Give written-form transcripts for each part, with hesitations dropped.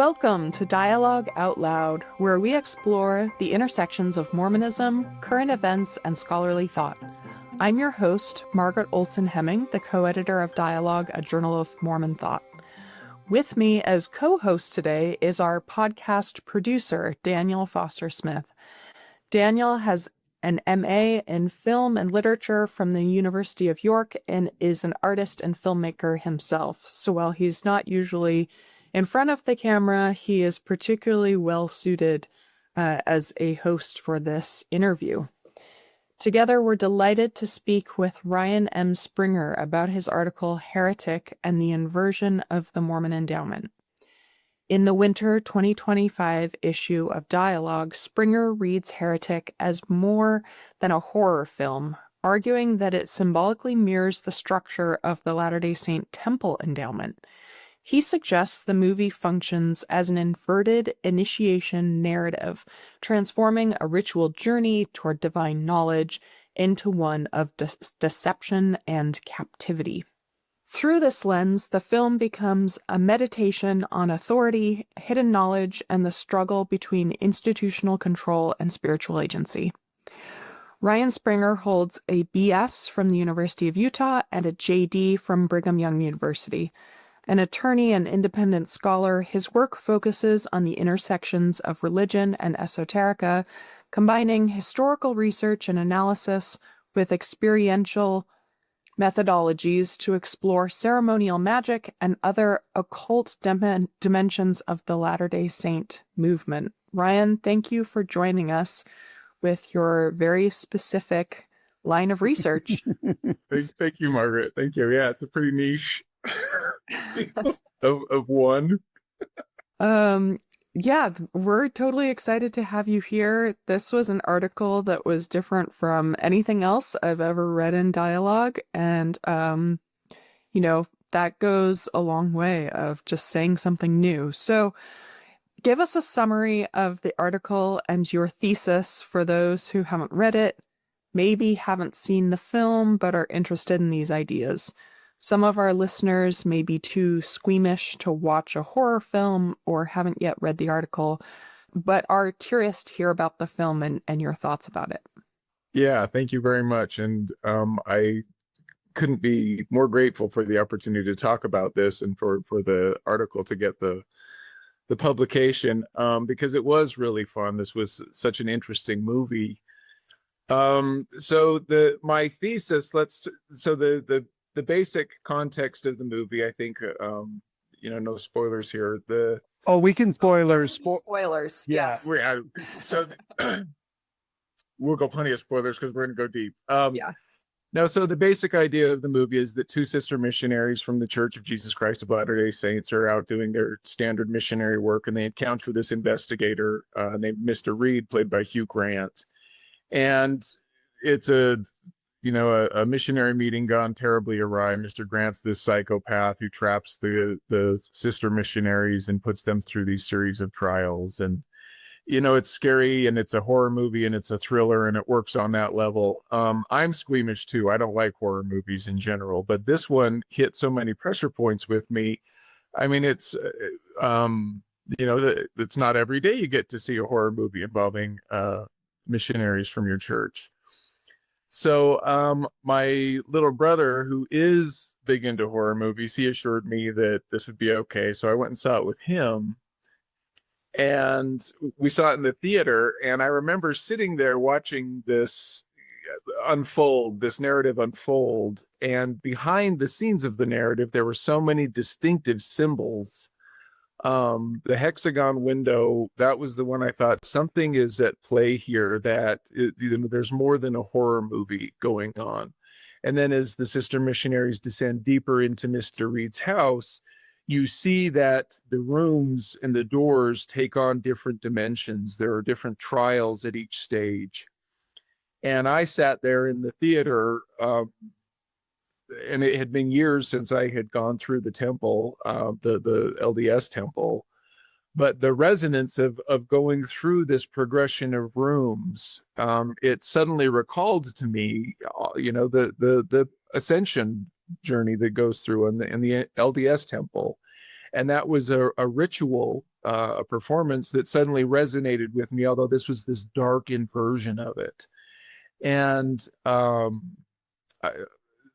Welcome to Dialogue Out Loud, where we explore the intersections of Mormonism, current events, and scholarly thought. I'm your host, Margaret Olsen Hemming, the co-editor of Dialogue, a journal of Mormon thought. With me as co-host today is our podcast producer, Daniel Foster Smith. Daniel has an MA in film and literature from the University of York and is an artist and filmmaker himself. So while he's not usually in front of the camera, he is particularly well suited as a host for this interview. Together, we're delighted to speak with Ryan M. Springer about his article, Heretic and the Inversion of the Mormon Endowment. In the winter 2025 issue of Dialogue, Springer reads Heretic as more than a horror film, arguing that it symbolically mirrors the structure of the Latter-day Saint temple endowment. He suggests the movie functions as an inverted initiation narrative, transforming a ritual journey toward divine knowledge into one of deception and captivity. Through this lens, the film becomes a meditation on authority, hidden knowledge, and the struggle between institutional control and spiritual agency. Ryan Springer holds a BS from the University of Utah and a JD from Brigham Young University. An attorney and independent scholar, his work focuses on the intersections of religion and esoterica, combining historical research and analysis with experiential methodologies to explore ceremonial magic and other occult dimensions of the Latter-day Saint movement. Ryan, thank you for joining us with your very specific line of research. Thank you, Margaret. Thank you. Yeah, it's a pretty niche of one. Yeah, we're totally excited to have you here. This was an article that was different from anything else I've ever read in Dialogue, and that goes a long way of just saying something new. So give us a summary of the article and your thesis for those who haven't read it, maybe haven't seen the film, but are interested in these ideas. Some of our listeners may be too squeamish to watch a horror film or haven't yet read the article, but are curious to hear about the film and your thoughts about it. Yeah, thank you very much. And I couldn't be more grateful for the opportunity to talk about this and for the article to get the publication, because it was really fun. This was such an interesting movie. So my thesis, the basic context of the movie, I think, no spoilers here. We can spoilers. Spoilers, Yeah. yes. So we'll go plenty of spoilers because we're going to go deep. Yeah. No, so the basic idea of the movie is that two sister missionaries from the Church of Jesus Christ of Latter-day Saints are out doing their standard missionary work, and they encounter this investigator named Mr. Reed, played by Hugh Grant. And it's a missionary meeting gone terribly awry. Mr. Grant's this psychopath who traps the sister missionaries and puts them through these series of trials. And, it's scary, and it's a horror movie, and it's a thriller, and it works on that level. I'm squeamish too. I don't like horror movies in general, but this one hit so many pressure points with me. I mean, it's, it's not every day you get to see a horror movie involving missionaries from your church. So my little brother, who is big into horror movies, he assured me that this would be okay. So I went and saw it with him, and we saw it in the theater. And I remember sitting there watching this narrative unfold. And behind the scenes of the narrative, there were so many distinctive symbols. The hexagon window, that was the one I thought something is at play here, that there's more than a horror movie going on. And then as the sister missionaries descend deeper into Mr. Reed's house, you see that the rooms and the doors take on different dimensions. There are different trials at each stage. And I sat there in the theater, and it had been years since I had gone through the temple, the LDS temple, but the resonance of going through this progression of rooms, it suddenly recalled to me, the ascension journey that goes through in the LDS temple. And that was a ritual a performance that suddenly resonated with me, although this was this dark inversion of it. And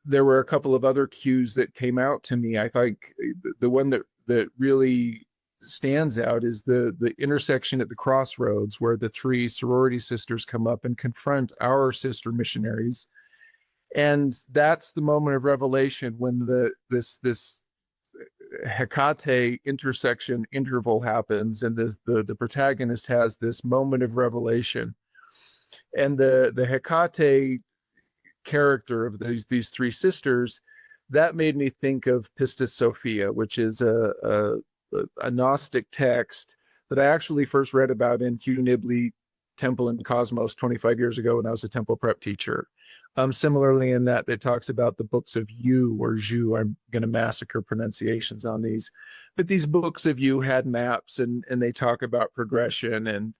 there were a couple of other cues that came out to me. I think the one that really stands out is the intersection at the crossroads where the three sorority sisters come up and confront our sister missionaries. And that's the moment of revelation when this Hecate intersection interval happens, and the protagonist has this moment of revelation. And the Hecate character of these three sisters, that made me think of Pistis Sophia, which is a Gnostic text that I actually first read about in Hugh Nibley Temple and Cosmos 25 years ago when I was a temple prep teacher. Similarly, in that it talks about the books of Yu or Zhu. I'm going to massacre pronunciations on these, but these books of Yu had maps, and they talk about progression. And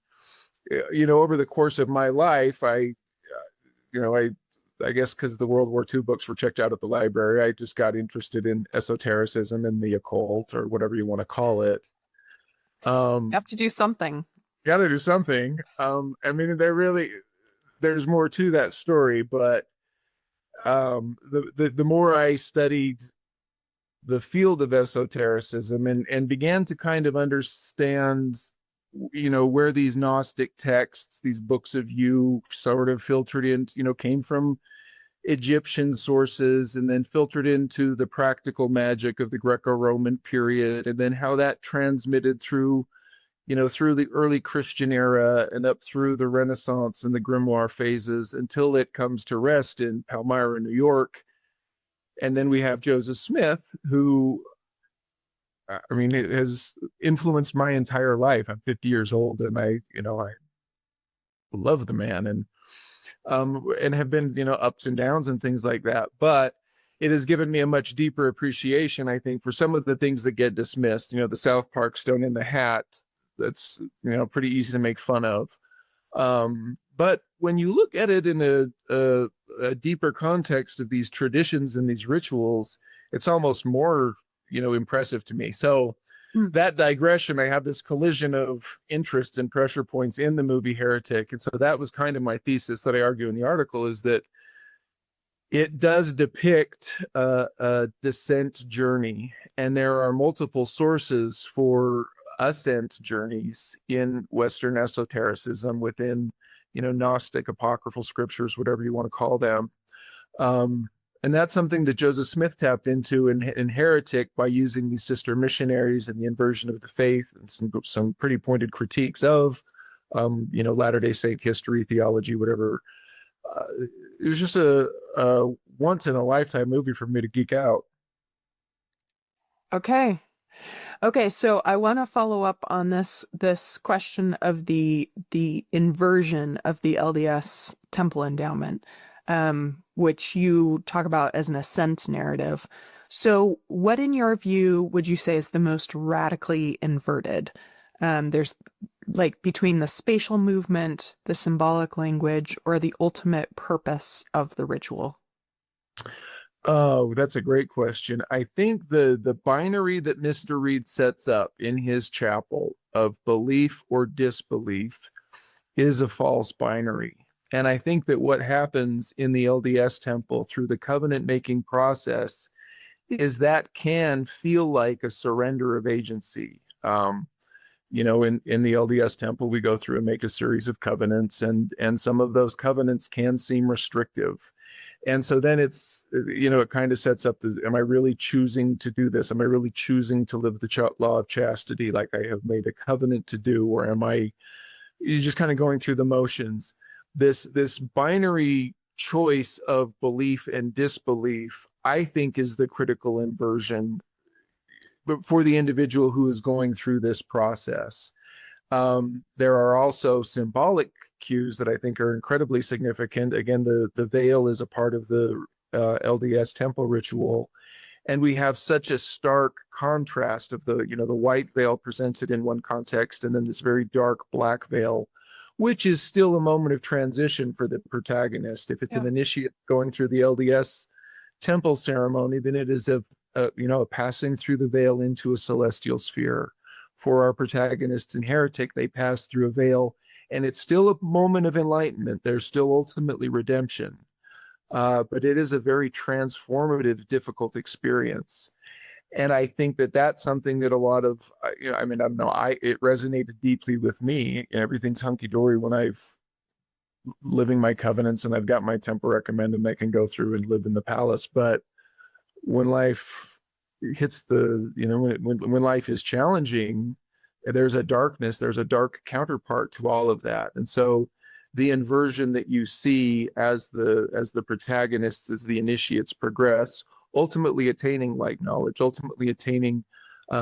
over the course of my life, I guess because the World War II books were checked out at the library, I just got interested in esotericism and the occult, or whatever you want to call it. You have to do something. Got to do something. I mean, there's more to that story, but the more I studied the field of esotericism and began to kind of understand, where these Gnostic texts, these books of Yu, sort of filtered in, came from Egyptian sources and then filtered into the practical magic of the Greco-Roman period, and then how that transmitted through the early Christian era and up through the Renaissance and the grimoire phases until it comes to rest in Palmyra, New York. And then we have Joseph Smith, who, it has influenced my entire life. I'm 50 years old, and I love the man, and have been, ups and downs and things like that. But it has given me a much deeper appreciation, I think, for some of the things that get dismissed. The South Park stone in the hat, that's pretty easy to make fun of, but when you look at it in a deeper context of these traditions and these rituals, it's almost more impressive to me. So that digression, I have this collision of interests and pressure points in the movie Heretic, and so that was kind of my thesis that I argue in the article, is that it does depict a descent journey, and there are multiple sources for ascent journeys in Western esotericism, within Gnostic apocryphal scriptures, whatever you want to call them, and that's something that Joseph Smith tapped into in Heretic by using these sister missionaries and the inversion of the faith, and some pretty pointed critiques of Latter-day Saint history, theology, whatever. It was just a once in a lifetime movie for me to geek out. Okay, so I want to follow up on this question of the inversion of the LDS temple endowment, which you talk about as an ascent narrative. So what, in your view, would you say is the most radically inverted? There's between the spatial movement, the symbolic language, or the ultimate purpose of the ritual? Oh, that's a great question. I think the binary that Mr. Reed sets up in his chapel of belief or disbelief is a false binary. And I think that what happens in the LDS temple through the covenant making process is that can feel like a surrender of agency. In the LDS temple, we go through and make a series of covenants, and some of those covenants can seem restrictive. And so then it's, it kind of sets up this, am I really choosing to do this? Am I really choosing to live the law of chastity like I have made a covenant to do? Or am I just kind of going through the motions? This binary choice of belief and disbelief, I think, is the critical inversion for the individual who is going through this process. There are also symbolic cues that I think are incredibly significant. Again, the veil is a part of the LDS temple ritual, and we have such a stark contrast of the white veil presented in one context, and then this very dark black veil, which is still a moment of transition for the protagonist. If it's an initiate going through the LDS temple ceremony, then it is a passing through the veil into a celestial sphere. for our protagonists in Heretic, they pass through a veil, and it's still a moment of enlightenment. There's still ultimately redemption. But it is a very transformative, difficult experience. And I think that that's something that a lot of, I mean, I don't know, it resonated deeply with me. Everything's hunky-dory when I've living my covenants and I've got my temple recommended and I can go through and live in the palace. But when life hits when life is challenging, there's a darkness, there's a dark counterpart to all of that. And so the inversion that you see as the protagonists, as the initiates progress, ultimately attaining light knowledge, ultimately attaining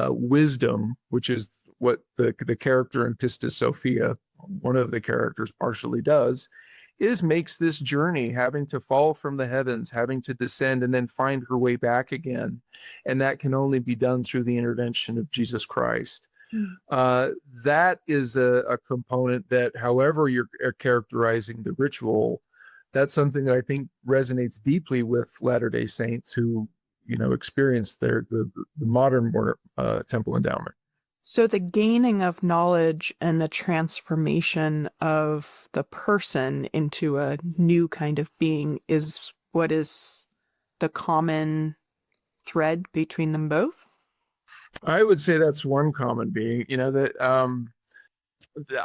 wisdom, which is what the character in Pistis Sophia, one of the characters, partially does, is makes this journey, having to fall from the heavens, having to descend and then find her way back again. And that can only be done through the intervention of Jesus Christ. That is a component that, however you're characterizing the ritual, that's something that I think resonates deeply with Latter-day Saints who, experience the modern temple endowment. So the gaining of knowledge and the transformation of the person into a new kind of being is what is the common thread between them both? I would say that's one common being, that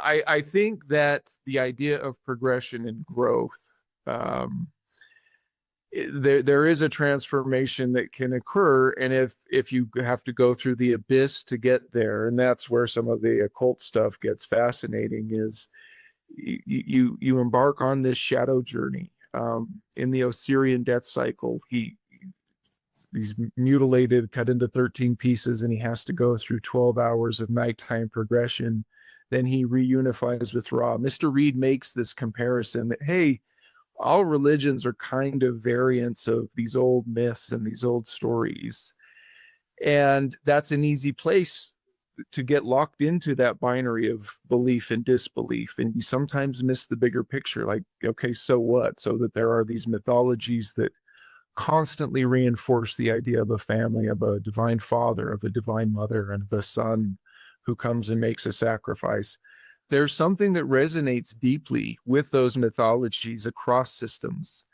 I think that the idea of progression and growth, there is a transformation that can occur, and if you have to go through the abyss to get there, and that's where some of the occult stuff gets fascinating, is you embark on this shadow journey. In the Osirian death cycle, he's mutilated, cut into 13 pieces, and he has to go through 12 hours of nighttime progression. Then he reunifies with Ra. Mr. Reed makes this comparison that, hey, all religions are kind of variants of these old myths and these old stories. And that's an easy place to get locked into that binary of belief and disbelief. And you sometimes miss the bigger picture, like, okay, so what? So that there are these mythologies that constantly reinforce the idea of a family, of a divine father, of a divine mother, and of a son who comes and makes a sacrifice. There's something that resonates deeply with those mythologies across systems.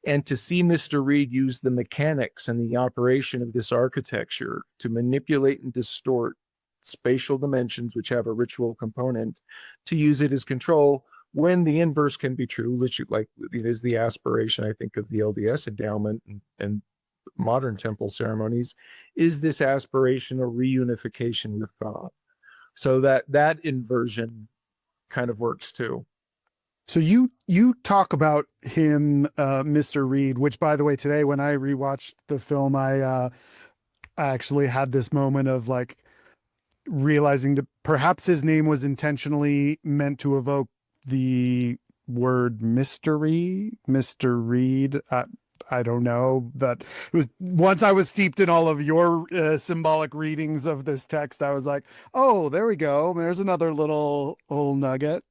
And to see Mr. Reed use the mechanics and the operation of this architecture to manipulate and distort spatial dimensions, which have a ritual component, to use it as control, when the inverse can be true, like it is the aspiration, I think, of the LDS endowment and modern temple ceremonies, is this aspiration of reunification with God. So that inversion kind of works too. So you talk about him, Mr. Reed, which, by the way, today when I rewatched the film, I actually had this moment of like realizing that perhaps his name was intentionally meant to evoke the word mystery, Mr. Reed. I don't know, that it was, once I was steeped in all of your symbolic readings of this text, I was like, oh, there we go. There's another little nugget.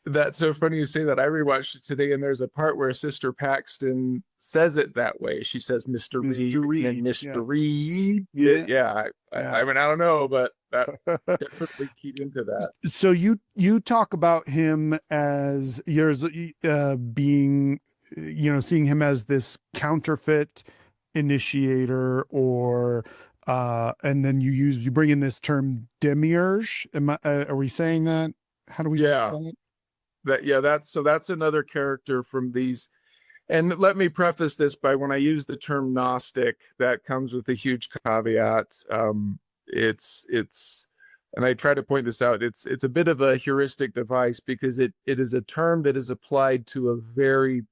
That's so funny you say that. I rewatched it today, and there's a part where Sister Paxton says it that way. She says Mr. Reed and Mr. Reed. Yeah. I mean, I don't know, but that definitely keyed into that. So you talk about him as yours being, seeing him as this counterfeit initiator, or and then you bring in this term demiurge. Are we saying that? How do we say that? That's another character from these. And let me preface this by, when I use the term Gnostic, that comes with a huge caveat. It's and I try to point this out, it's a bit of a heuristic device, because it is a term that is applied to a very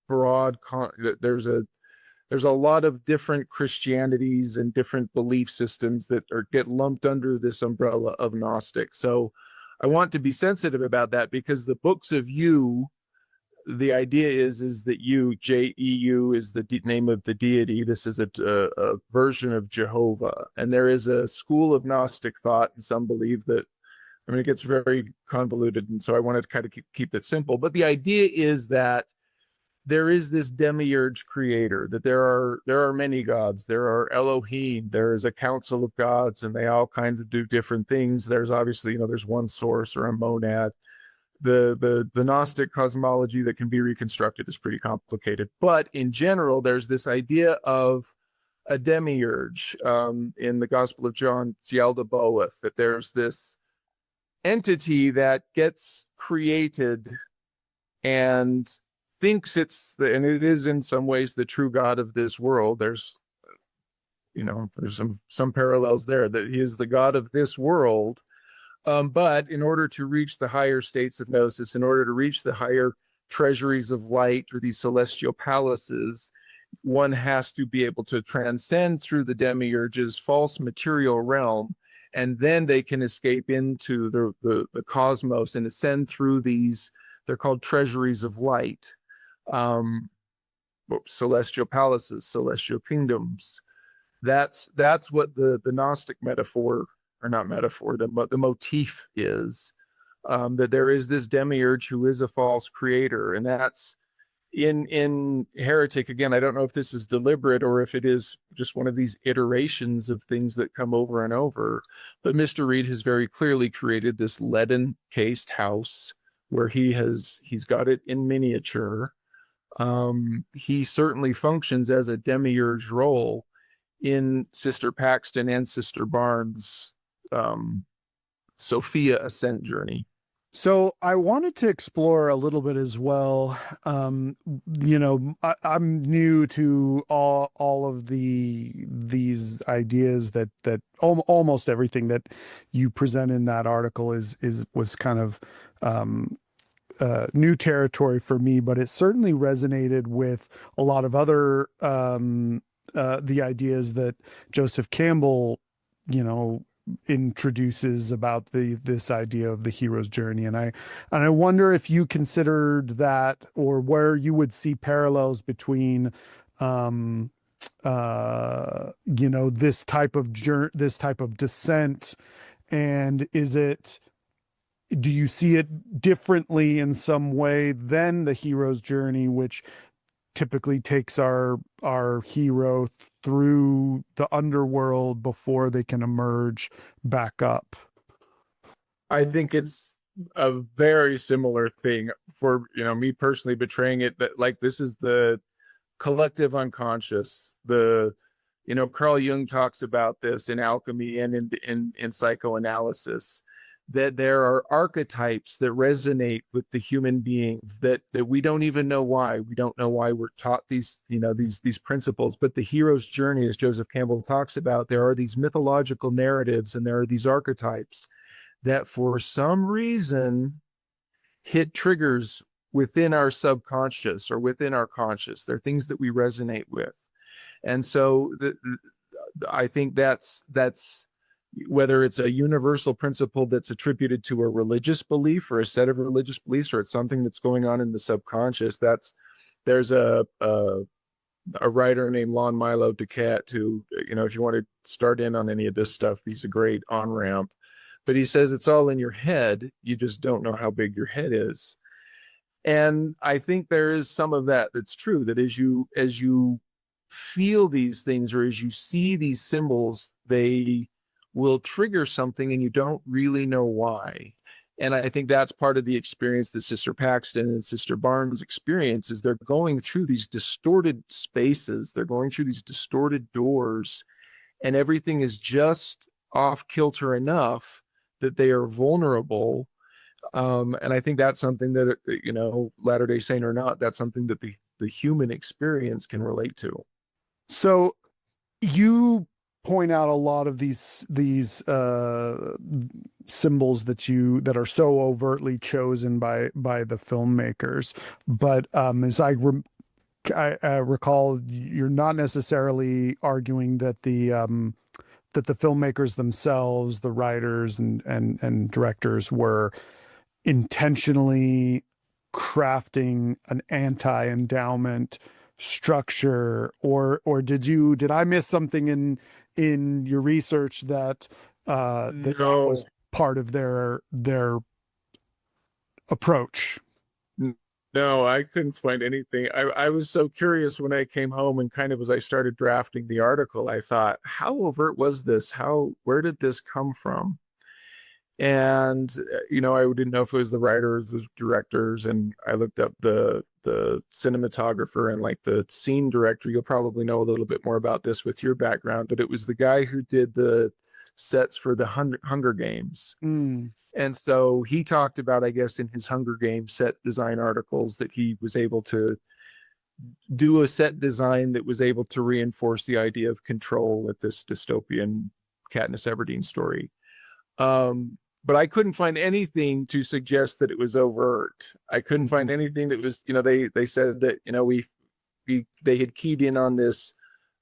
broad there's a lot of different Christianities and different belief systems that get lumped under this umbrella of Gnostic. So I want to be sensitive about that, because the books of you, the idea is that J-E-U is the name of the deity. This is a version of Jehovah. And there is a school of Gnostic thought, and some believe that, I mean, it gets very convoluted, and so I wanted to kind of keep it simple. But the idea is that there is this demiurge creator, that there are many gods. There are Elohim, there is a council of gods, and they all kinds of do different things. There's obviously, there's one source or a monad. The Gnostic cosmology that can be reconstructed is pretty complicated. But in general, there's this idea of a demiurge. In the Gospel of John, it's Yaldabaoth, that there's this entity that gets created and thinks and it is in some ways the true God of this world. There's some parallels there, that he is the God of this world. But in order to reach the higher states of gnosis, in order to reach the higher treasuries of light or these celestial palaces, one has to be able to transcend through the demiurge's false material realm, and then they can escape into the cosmos and ascend through these, they're called treasuries of light, celestial palaces, celestial kingdoms. That's what the Gnostic metaphor, or not metaphor, the motif is, that there is this demiurge who is a false creator. And that's in Heretic. Again, I don't know if this is deliberate or if it is just one of these iterations of things that come over and over, but Mr. Reed has very clearly created this leaden cased house where he's got it in miniature. He certainly functions as a demiurge role in Sister Paxton and Sister Barnes' Sophia ascent journey. So I wanted to explore a little bit as well. I'm new to all of these ideas that almost everything that you present in that article was kind of new territory for me, but it certainly resonated with a lot of other the ideas that Joseph Campbell, introduces about this idea of the hero's journey. And I wonder if you considered that, or where you would see parallels between this type of descent, and do you see it differently in some way than the hero's journey, which typically takes our hero through the underworld before they can emerge back up? I think it's a very similar thing for, me personally betraying it, that like this is the collective unconscious. Carl Jung talks about this in alchemy and in psychoanalysis, that there are archetypes that resonate with the human being that we don't even know why. We don't know why we're taught these principles. But the hero's journey, as Joseph Campbell talks about, there are these mythological narratives and there are these archetypes that for some reason hit triggers within our subconscious or within our conscious. They're things that we resonate with. And so I think that's whether it's a universal principle that's attributed to a religious belief or a set of religious beliefs, or it's something that's going on in the subconscious. There's a writer named Lon Milo Duquette who, if you want to start in on any of this stuff, he's a great on-ramp. But he says it's all in your head. You just don't know how big your head is. And I think there is some of that that's true, that as you feel these things, or as you see these symbols, they will trigger something and you don't really know why. And I think that's part of the experience that Sister Paxton and Sister Barnes experience, is they're going through these distorted spaces, they're going through these distorted doors, and everything is just off kilter enough that they are vulnerable. And I think that's something that, Latter-day Saint or not, that's something that the human experience can relate to. So you point out a lot of these symbols that are so overtly chosen by the filmmakers, but as I recall, you're not necessarily arguing that the filmmakers themselves, the writers and directors, were intentionally crafting an anti-endowment structure, or did I miss something in your research that that was part of their approach? No, I couldn't find anything. I was so curious when I came home and kind of as I started drafting the article, I thought, how overt was this? Where did this come from? And I didn't know if it was the writers, the directors, and I looked up the cinematographer and like the scene director. You'll probably know a little bit more about this with your background, but it was the guy who did the sets for the Hunger Games. Mm. And so he talked about, I guess, in his Hunger Games set design articles that he was able to do a set design that was able to reinforce the idea of control with this dystopian Katniss Everdeen story. But I couldn't find anything to suggest that it was overt. I couldn't find anything that was, they said that, they had keyed in on this,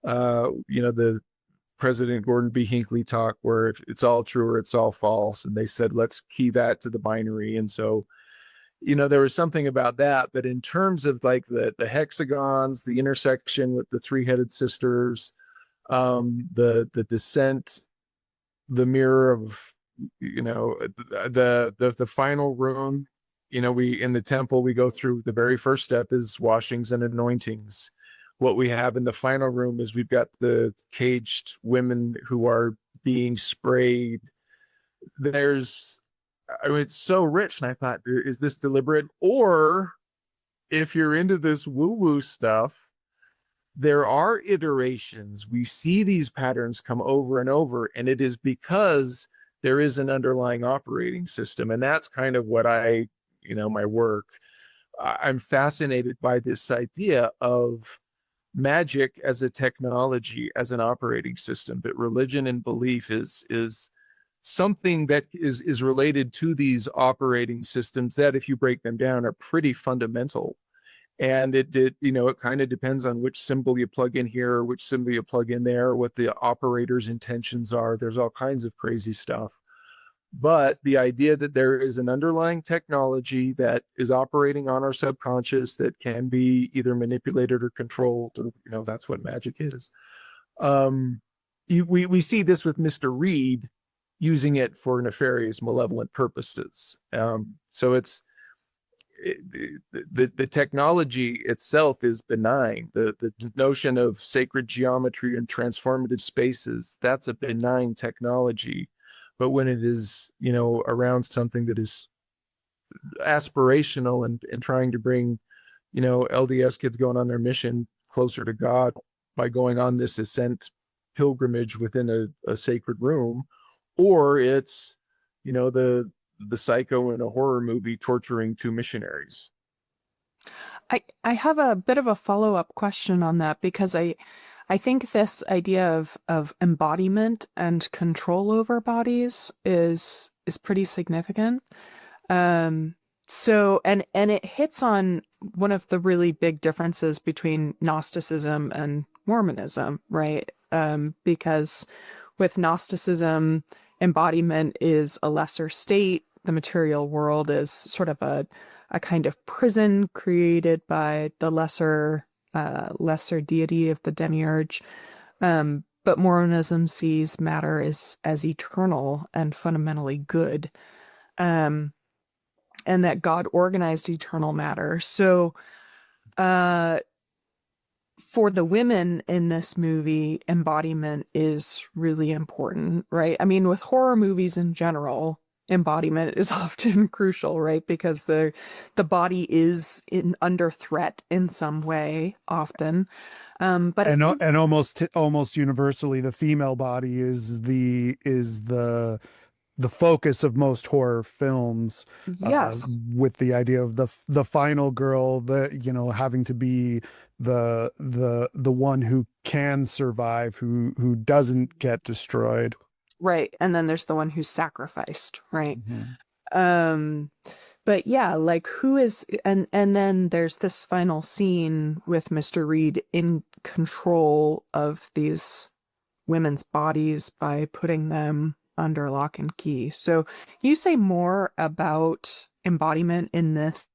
the President Gordon B. Hinckley talk where if it's all true or it's all false. And they said, let's key that to the binary. And so, there was something about that. But in terms of like the hexagons, the intersection with the three-headed sisters, the descent, the mirror of, the final room, we in the temple, we go through the very first step is washings and anointings. What we have in the final room is we've got the caged women who are being sprayed. It's so rich. And I thought, is this deliberate? Or if you're into this woo-woo stuff, there are iterations. We see these patterns come over and over, and it is because there is an underlying operating system. And that's kind of what my work, I'm fascinated by this idea of magic as a technology, as an operating system, but religion and belief is something that is related to these operating systems that, if you break them down, are pretty fundamental. And it kind of depends on which symbol you plug in here, or which symbol you plug in there, what the operator's intentions are. There's all kinds of crazy stuff. But the idea that there is an underlying technology that is operating on our subconscious that can be either manipulated or controlled, or, that's what magic is. We see this with Mr. Reed using it for nefarious, malevolent purposes. So the technology itself is benign. The notion of sacred geometry and transformative spaces, that's a benign technology. But when it is, around something that is aspirational and trying to bring, LDS kids going on their mission closer to God by going on this ascent pilgrimage within a sacred room, or it's, the psycho in a horror movie torturing two missionaries. I have a bit of a follow-up question on that, because I think this idea of embodiment and control over bodies is pretty significant. So it hits on one of the really big differences between Gnosticism and Mormonism, right? Because with Gnosticism, embodiment is a lesser state. The material world is sort of a kind of prison created by the lesser deity of the demiurge. But Mormonism sees matter as eternal and fundamentally good. And that God organized eternal matter. So for the women in this movie, embodiment is really important, right? I mean, with horror movies in general, embodiment is often crucial, right? Because the body is under threat in some way often. But almost universally, the female body is the focus of most horror films. Yes. With the idea of the final girl, having to be the one who can survive, who doesn't get destroyed. Right. And then there's the one who's sacrificed, right? Mm-hmm. But yeah, like who is, and then there's this final scene with Mr. Reed in control of these women's bodies by putting them under lock and key. So you say more about embodiment in this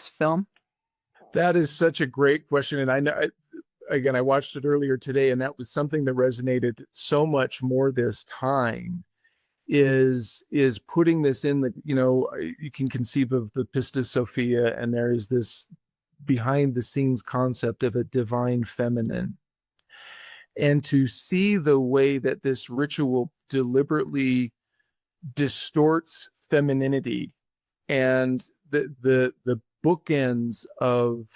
film? That is such a great question. And I know, again, I watched it earlier today, and that was something that resonated so much more this time, is putting this in the, you can conceive of the Pistis Sophia, and there is this behind the scenes concept of a divine feminine. And to see the way that this ritual deliberately distorts femininity, and the bookends of,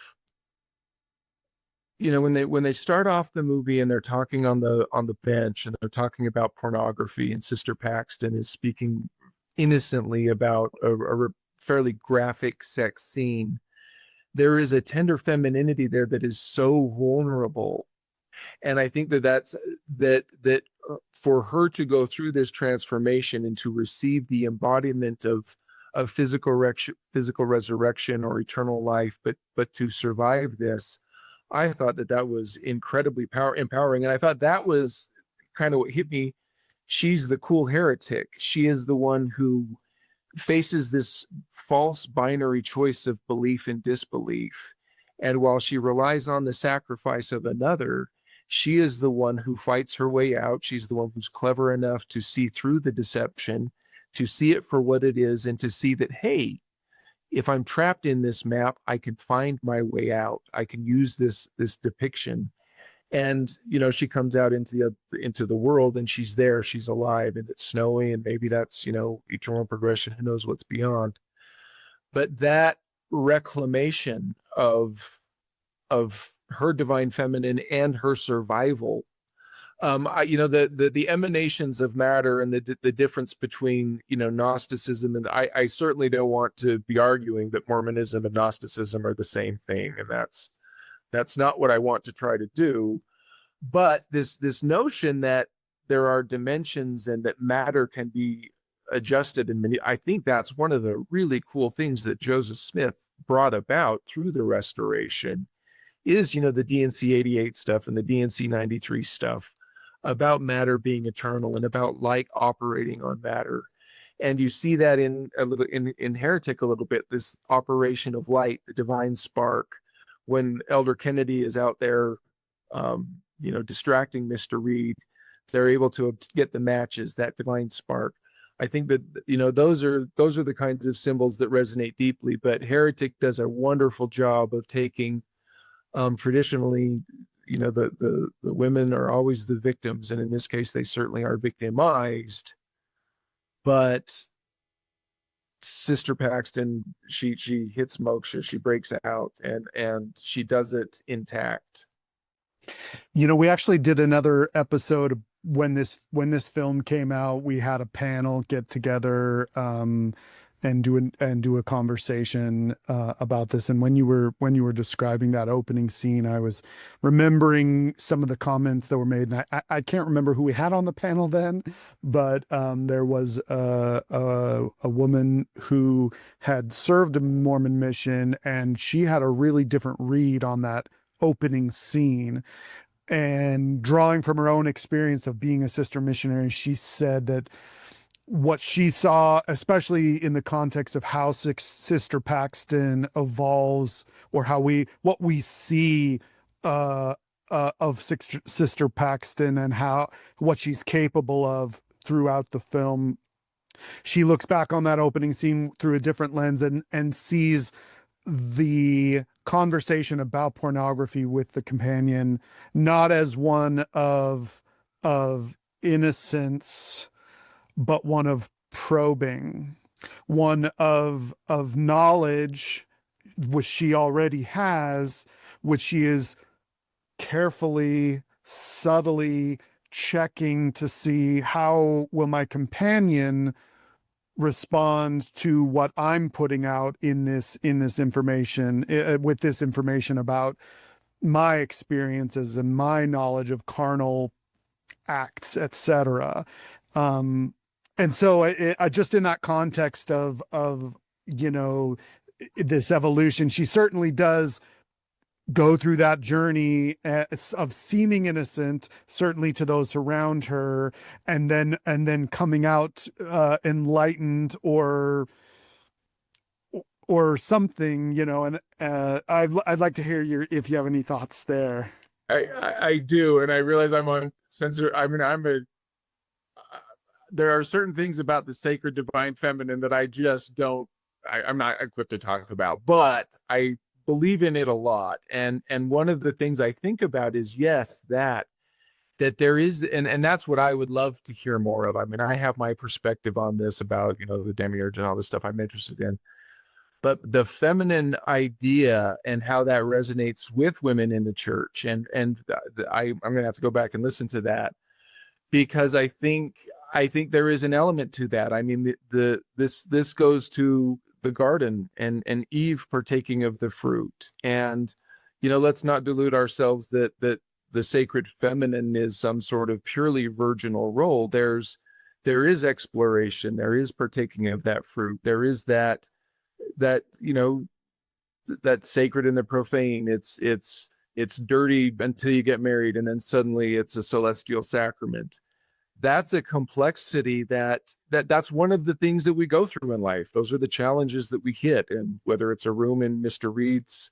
when they start off the movie and they're talking on the bench and they're talking about pornography, and Sister Paxton is speaking innocently about a fairly graphic sex scene, there is a tender femininity there that is so vulnerable. And I think that for her to go through this transformation and to receive the embodiment of physical resurrection or eternal life, but to survive this, I thought that was incredibly empowering. And I thought that was kind of what hit me. She's the cool heretic. She is the one who faces this false binary choice of belief and disbelief. And while she relies on the sacrifice of another, she is the one who fights her way out. She's the one who's clever enough to see through the deception, to see it for what it is, and to see that, hey, if I'm trapped in this map, I can find my way out. I can use this depiction. And she comes out into the world, and she's there, she's alive, and it's snowy, and maybe that's eternal progression, who knows what's beyond. But that reclamation of her divine feminine and her survival, the emanations of matter and the difference between Gnosticism, and I certainly don't want to be arguing that Mormonism and Gnosticism are the same thing, and that's not what I want to try to do. But this notion that there are dimensions and that matter can be adjusted in many, I think that's one of the really cool things that Joseph Smith brought about through the restoration, is the DNC 88 stuff and the DNC 93 stuff about matter being eternal and about light operating on matter. And you see that in Heretic a little bit, this operation of light, the divine spark, when Elder Kennedy is out there distracting Mr. Reed, they're able to get the matches, that divine spark. I think that those are the kinds of symbols that resonate deeply. But Heretic does a wonderful job of taking, traditionally, the women are always the victims, and in this case they certainly are victimized. But Sister Paxton, she hits moksha, she breaks out, and she does it intact. We actually did another episode when this film came out. We had a panel get together and do a conversation about this. And when you were describing that opening scene, I was remembering some of the comments that were made. And I can't remember who we had on the panel then, but there was a woman who had served a Mormon mission, and she had a really different read on that opening scene. And drawing from her own experience of being a sister missionary, she said that what she saw, especially in the context of how Sister Paxton evolves, or what we see of Sister Paxton and what she's capable of throughout the film, she looks back on that opening scene through a different lens and sees the conversation about pornography with the companion not as one of innocence, but one of probing, one of knowledge, which she already has, which she is carefully, subtly checking to see how will my companion respond to what I'm putting out in this information, with this information about my experiences and my knowledge of carnal acts, etc. And so I just in that context of this evolution, she certainly does go through that journey of seeming innocent, certainly to those around her, and then coming out enlightened or something, and I'd like to hear if you have any thoughts there. I do, and I realize I'm on censor. I mean, there are certain things about the sacred divine feminine that I just don't, I'm not equipped to talk about, but I believe in it a lot. And one of the things I think about is, yes, that there is, and that's what I would love to hear more of. I mean, I have my perspective on this about, the demiurge and all this stuff I'm interested in, but the feminine idea and how that resonates with women in the church, and I'm going to have to go back and listen to that, because I think there is an element to that. I mean, this goes to the garden and Eve partaking of the fruit, and let's not delude ourselves that the sacred feminine is some sort of purely virginal role. There is exploration, there is partaking of that fruit, there is that that sacred and the profane. It's dirty until you get married, and then suddenly it's a celestial sacrament. That's a complexity that's one of the things that we go through in life. Those are the challenges that we hit, and whether it's a room in Mr. Reed's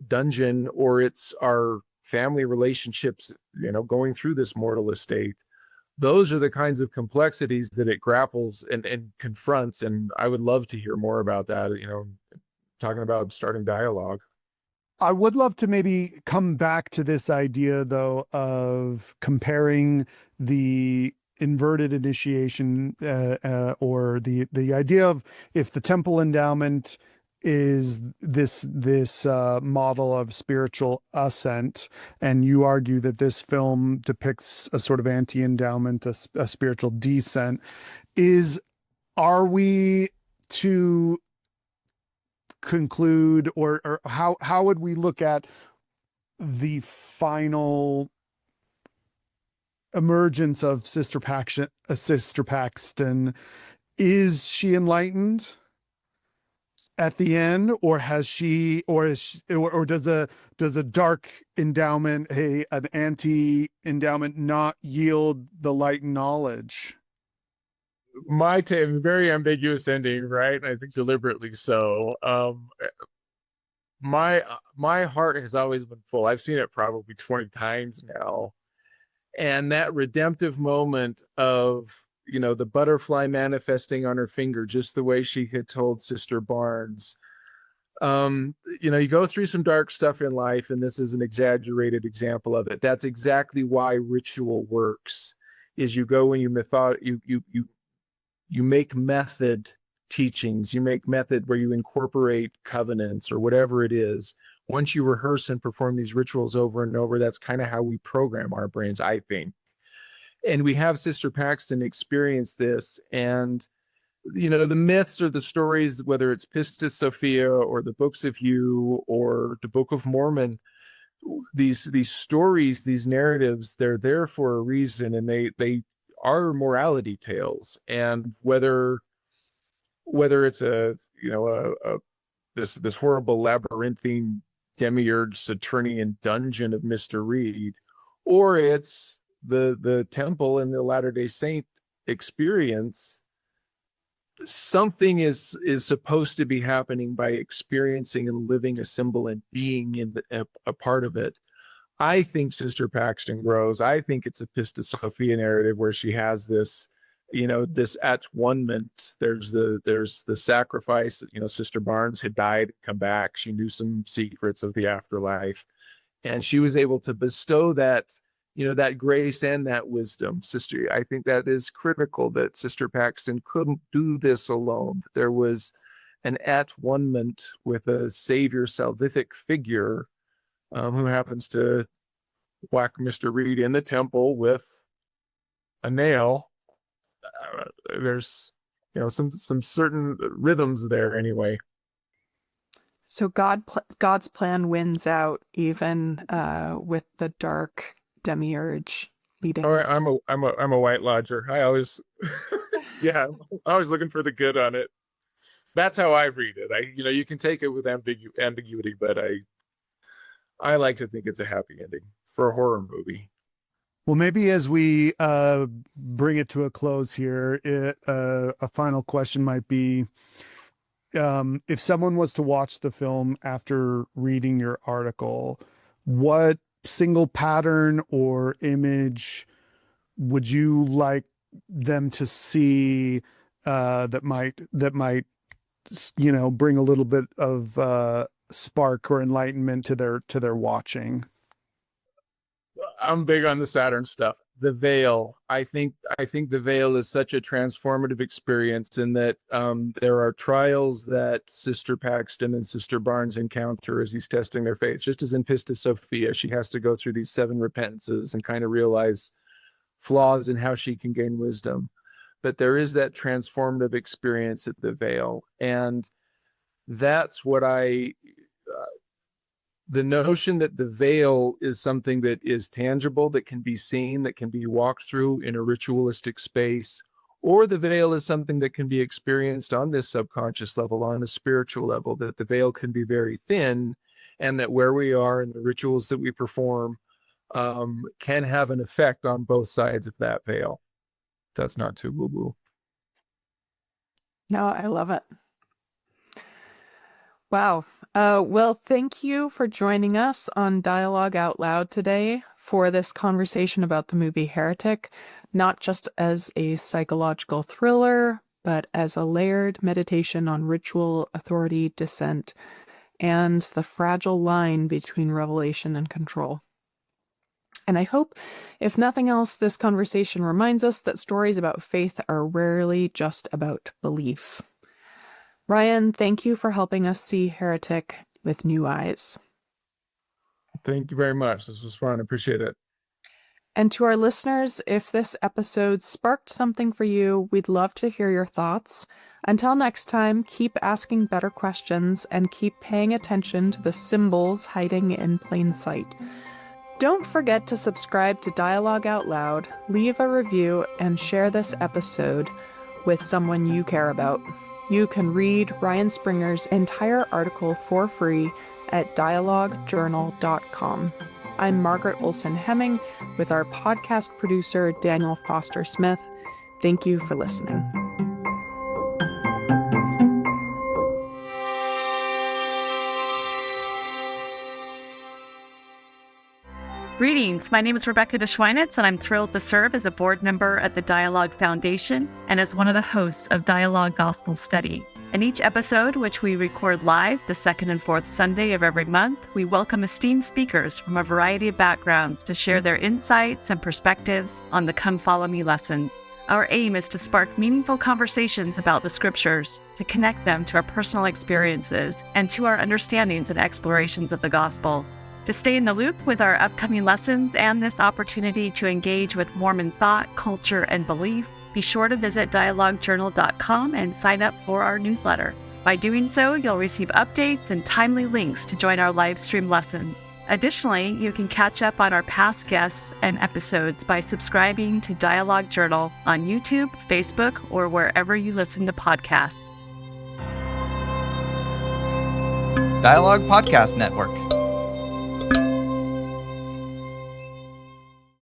dungeon or it's our family relationships, going through this mortal estate, those are the kinds of complexities that it grapples and confronts. And I would love to hear more about that, talking about starting dialogue. I would love to maybe come back to this idea, though, of comparing the inverted initiation or the idea of, if the temple endowment is this model of spiritual ascent, and you argue that this film depicts a sort of anti-endowment, a spiritual descent, are we to conclude, or how would we look at the final emergence of Sister Paxton? Is she enlightened at the end, or has she, or is she, or does a dark endowment, an anti-endowment, not yield the light and knowledge? My very ambiguous ending, right? And I think deliberately so. My heart has always been full. I've seen it probably 20 times now. And that redemptive moment of, the butterfly manifesting on her finger, just the way she had told Sister Barnes. You go through some dark stuff in life, and this is an exaggerated example of it. That's exactly why ritual works. Is you go when you make method teachings, you make method where you incorporate covenants or whatever it is. Once you rehearse and perform these rituals over and over, that's kind of how we program our brains, I think. And we have Sister Paxton experience this, and the myths or the stories, whether it's Pistis Sophia or the Books of You or the Book of Mormon, these stories, these narratives, they're there for a reason, and they are morality tales. And whether it's this horrible labyrinthine demiurge Saturnian dungeon of Mr. Reed, or it's the temple and the Latter-day Saint experience, something is supposed to be happening by experiencing and living a symbol and being in a part of it. I think Sister Paxton grows. I think it's a Pistis Sophia narrative where she has this, this at one-ment. There's the sacrifice. Sister Barnes had died, come back. She knew some secrets of the afterlife, and she was able to bestow that, that grace and that wisdom. I think that is critical, that Sister Paxton couldn't do this alone. There was an at one-ment with a savior salvific figure, who happens to whack Mr. Reed in the temple with a nail. There's, some certain rhythms there anyway. So God's plan wins out, even with the dark demiurge leading. All right, I'm a White Lodger. I always, yeah, I'm always looking for the good on it. That's how I read it. You can take it with ambiguity, but I like to think it's a happy ending for a horror movie. Well, maybe as we bring it to a close here, a final question might be, if someone was to watch the film after reading your article, what single pattern or image would you like them to see that might bring a little bit of spark or enlightenment to their watching? I'm big on the Saturn stuff. The veil. I think the veil is such a transformative experience in that there are trials that Sister Paxton and Sister Barnes encounter as he's testing their faith. Just as in Pistis Sophia, she has to go through these 7 repentances and kind of realize flaws in how she can gain wisdom. But there is that transformative experience at the veil. And that's what the notion that the veil is something that is tangible, that can be seen, that can be walked through in a ritualistic space, or the veil is something that can be experienced on this subconscious level, on a spiritual level, that the veil can be very thin, and that where we are and the rituals that we perform can have an effect on both sides of that veil. That's not too woo-woo. No, I love it. Wow. Well, thank you for joining us on Dialogue Out Loud today for this conversation about the movie Heretic, not just as a psychological thriller, but as a layered meditation on ritual, authority, dissent, and the fragile line between revelation and control. And I hope, if nothing else, this conversation reminds us that stories about faith are rarely just about belief. Ryan, thank you for helping us see Heretic with new eyes. Thank you very much. This was fun. I appreciate it. And to our listeners, if this episode sparked something for you, we'd love to hear your thoughts. Until next time, keep asking better questions and keep paying attention to the symbols hiding in plain sight. Don't forget to subscribe to Dialogue Out Loud, leave a review, and share this episode with someone you care about. You can read Ryan Springer's entire article for free at dialoguejournal.com. I'm Margaret Olsen Hemming with our podcast producer, Daniel Foster Smith. Thank you for listening. Greetings, my name is Rebecca DeSchweinitz, and I'm thrilled to serve as a board member at the Dialogue Foundation and as one of the hosts of Dialogue Gospel Study. In each episode, which we record live the second and fourth Sunday of every month, we welcome esteemed speakers from a variety of backgrounds to share their insights and perspectives on the Come Follow Me lessons. Our aim is to spark meaningful conversations about the scriptures, to connect them to our personal experiences and to our understandings and explorations of the gospel. To stay in the loop with our upcoming lessons and this opportunity to engage with Mormon thought, culture, and belief, be sure to visit dialoguejournal.com and sign up for our newsletter. By doing so, you'll receive updates and timely links to join our live stream lessons. Additionally, you can catch up on our past guests and episodes by subscribing to Dialogue Journal on YouTube, Facebook, or wherever you listen to podcasts. Dialogue Podcast Network.